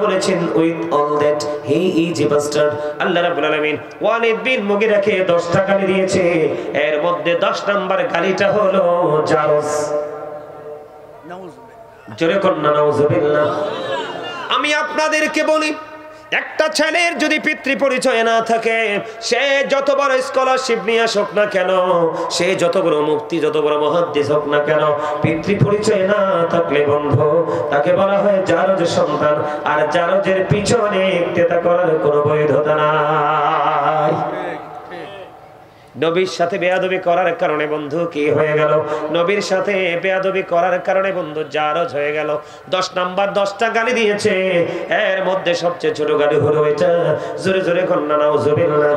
বলেছেন with all that he is a bastard. Allah রাব্বুল আলামিন ওয়ালিদ বিন মুগিরাকে 10টা গালি দিয়েছে, এর মধ্যে 10 নাম্বার গালিটা হলো জারজ। নাউযুবিল্লাহ, জোরে কন্না নাউযুবিল্লাহ। আমি আপনাদেরকে বলি, একটা ছেলের যদি পিতৃ পরিচয় না থাকে, সে যত বড় স্কলারশিপ নিয়ে আসুক না কেন, সে যত বড় মুফতি, যত বড় মুহাদ্দিস হোক না কেন, পিতৃ পরিচয় না থাকলে বন্ধু তাকে বলা হয় জারজের সন্তান। আর জারজের পিছনে ইক্তেদা করার কোনো বৈধতা নাই। নবীর সাথে বেয়াদবি করার কারণে বন্ধু কি হয়ে গেল? নবীর সাথে বেয়াদবি করার কারণে বন্ধু জারজ হয়ে গেল। 10 নাম্বার 10টা গালি দিয়েছে, এর মধ্যে সবচেয়ে ছোট গালি হলো এটা। জোরে জোরে কন্না নাউযুবিল্লাহ।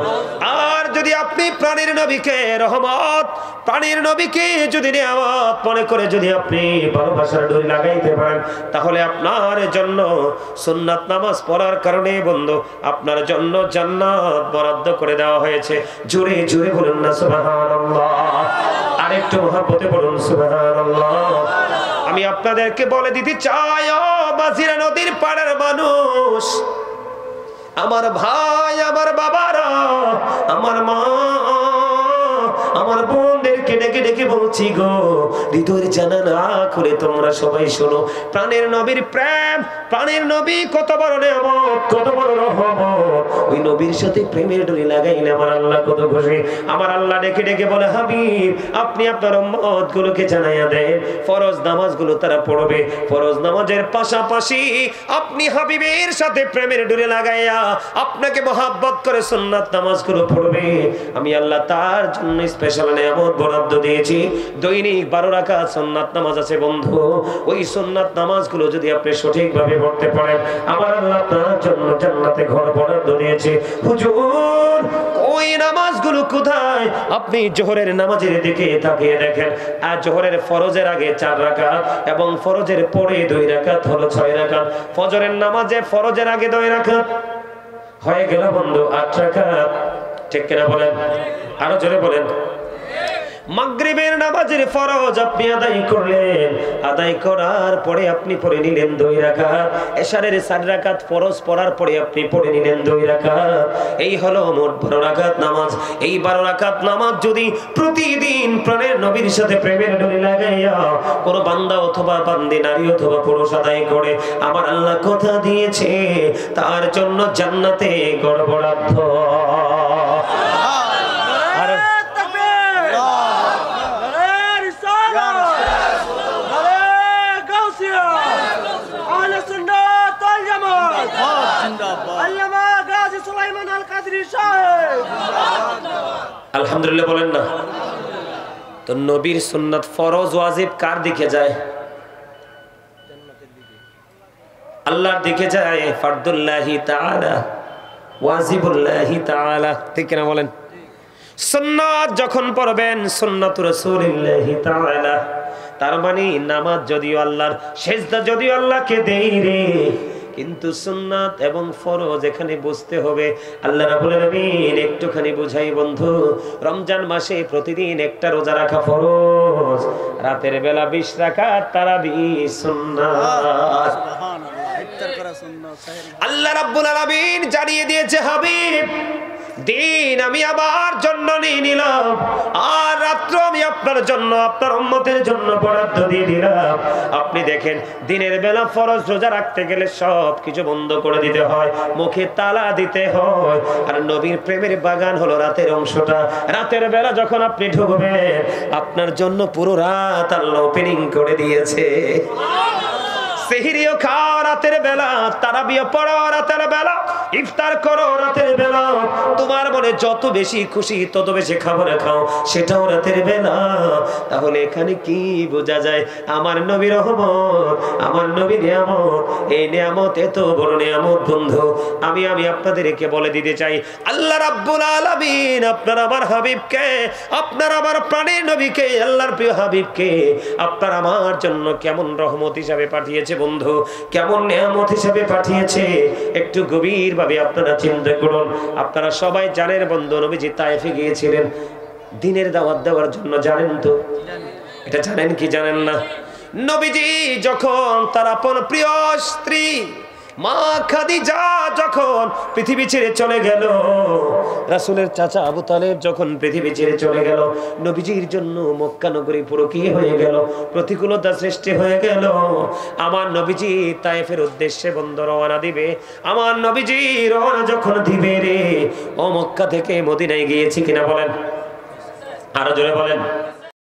আর যদি আপনি প্রাণীর নবীকে রহমত, প্রাণীর নবীকে যদি নিয়ামত মনে করে যদি আপনি ভালোবাসার ডোরি লাগাইতে পারেন, তাহলে আপনার জন্য সুন্নাত নামাজ পড়ার কারণে বন্ধু আপনার জন্য জান্নাত বরাদ্দ করে দেওয়া হয়েছে। জোরে জোরে বলুন না সুবহানাল্লাহ। আরেকটু মহব্বতে বলুন সুবহানাল্লাহ। আমি আপনাদেরকে বলে দিতে চাই, ও মাঝিরা নদীর পাড়ের মানুষ, আমার ভাই, আমার বাবারা, আমার মা, আমার বোনদেরকে ডেকে ডেকে বলছি গো, হৃদয়ের জানা না করে তোমরা সবাই শোনো, প্রাণের নবীর প্রেম, প্রাণের নবী কত বড় নিয়ামত, কত বড় রহমত। ওই নবীর সাথে প্রেমের ডোরি লাগাইলে আমার আল্লাহ কত খুশি। আমার আল্লাহ ডেকে ডেকে বলে, হাবিব আপনি আপনার উম্মত গুলোকে জানাইয়া দেন ফরজ নামাজগুলো তারা পড়বে। ফরজ নামাজের পাশাপাশি আপনি হাবিবের সাথে প্রেমের ডোরি লাগাইয়া আপনাকে মহব্বত করে সুন্নাত নামাজগুলো পড়বে। আমি আল্লাহ তার জন্য স্পেশাল নিয়ামত বরাদ্দ দিয়েছি। দৈনিক 12 রাকাত সুন্নাত নামাজ আছে বন্ধু। ওই সুন্নাত নামাজগুলো যদি আপনি সঠিকভাবে পড়তে পারেন, আমার আল্লাহ তার জন্য জান্নাতে ঘর বরাদ্দ দিয়েছে। হুজুর ওই নামাজগুলো কোথায়? আপনি জোহরের নামাজের দিকে তাকিয়ে দেখেন। আর জোহরের ফরজের আগে 4 রাকাত এবং ফরজের পরে 2 রাকাত হলো 6 রাকাত। ফজরের নামাজে ফরজের আগে 2 রাকাত হয়ে গেল বন্ধু 8 রাকাত। ঠিক কিনা বলেন? আরো জোরে বলেন। মাগরিবের নামাজের ফরজ আপনি আদায় করলেন, আদায় করার পরে আপনি পড়ে নিলেন 2 রাকাত। এশারের 4 রাকাত ফরজ পড়ার পরে আপনি পড়ে নিলেন 2 রাকাত। এই হলো মোট 12 রাকাত নামাজ। এই 12 রাকাত নামাজ যদি প্রতিদিন প্রাণের নবীর সাথে প্রেমের ডোরি লাগাইয়া কোন বান্দা অথবা বান্দি, নারী অথবা পুরুষ আদায় করে, আমার আল্লাহ কথা দিয়েছে তার জন্য জান্নাতে ঘর বরাদ্দ। আলহামদুলিল্লাহ বলেন না? তো নবীর সুন্নাত ফরজ ওয়াজিব কার দিকে যায়? আল্লাহর দিকে যায়। ফারদুল্লাহি তাআলা, ওয়াজিবুল্লাহি তাআলা। ঠিক কিনা বলেন? সুন্নাত যখন পড়বেন সুন্নাতুর রাসূলিল্লাহি তাআলা, তার মানে নামাজ যদিও আল্লাহর, সেজদা যদিও আল্লাহকে দেই রে, কিন্তু সুন্নাত এবং ফরজ এখানে বুঝতে হবে। আল্লাহ রাব্বুল আলামিন একটুখানি বুঝাই বন্ধু। রমজান মাসে প্রতিদিন একটা রোজা রাখা ফরজ, রাতের বেলা 20 রাকাত তারাবিহ সুন্নাত। আল্লাহ রাব্বুল আলামিন জানিয়ে দিয়েছে, হাবিব দিন আমি আমার জন্য নিয়ে নিলাম, আর রাত্র আমি আপনার জন্য, আপনার উম্মতের জন্য বরাদ্দ দিয়ে দিলাম। আপনি দেখেন দিনের বেলা ফরজ রোজা রাখতে গেলে সব কিছু বন্ধ করে দিতে হয়, মুখে তালা দিতে হয়। আর নবীর প্রেমের বাগান হলো রাতের অংশটা। রাতের বেলা যখন আপনি ঢুকবেন, আপনার জন্য পুরো রাত আল্লাহ ওপেনিং করে দিয়েছে। সেহরিও খাও রাতের বেলা, তারাবিও পড়ো রাতের বেলা, ইফতার করো রাতের বেলা। তোমার মনে যত বেশি খুশি তত বেশি খাবার খাও, সেটাও রাতের বেলা। তাহলে এখানে কি বোঝা যায়? আমার নবী রহমত, আমার নবী নিয়ামত। এই নিয়ামত এত বড় নিয়ামত বন্ধু। আমি আপনাদেরকে বলে দিতে চাই, আল্লাহ রাব্বুল আলামিন আপনার আমার হাবিবকে, আপনার আমার প্রাণের নবীকে, আল্লাহর প্রিয় হাবিবকে আপনার আমার জন্য কেমন রহমত হিসাবে পাঠিয়েছে বন্ধু, কেমন নিয়ামত হিসেবে পাঠিয়েছে। একটু গভীর ভাবে আপনারা চিন্তা করুন। আপনারা সবাই জানেন বন্ধু, নবীজি তায়েফে গিয়েছিলেন দ্বীনের দাওয়াত দেওয়ার জন্য। জানেন তো? এটা জানেন কি জানেন না? নবীজি যখন তার আপন প্রিয় স্ত্রী মা খাদিজা যখন পৃথিবী ছেড়ে চলে গেল, রাসূলের চাচা আবু তালেব যখন পৃথিবী ছেড়ে চলে গেল, নবীজির জন্য মক্কা নগরী পুরো কি হয়ে গেল, প্রতিকূলতা সৃষ্টি হয়ে গেল। আমার নবীজি তায়েফের উদ্দেশ্যে বন্ধ রওনা দিবে, আমার নবীজি রওনা যখন দিবে রে, ও মক্কা থেকে মদিনায় গিয়েছি কিনা বলেন, আরো জোরে বলেন।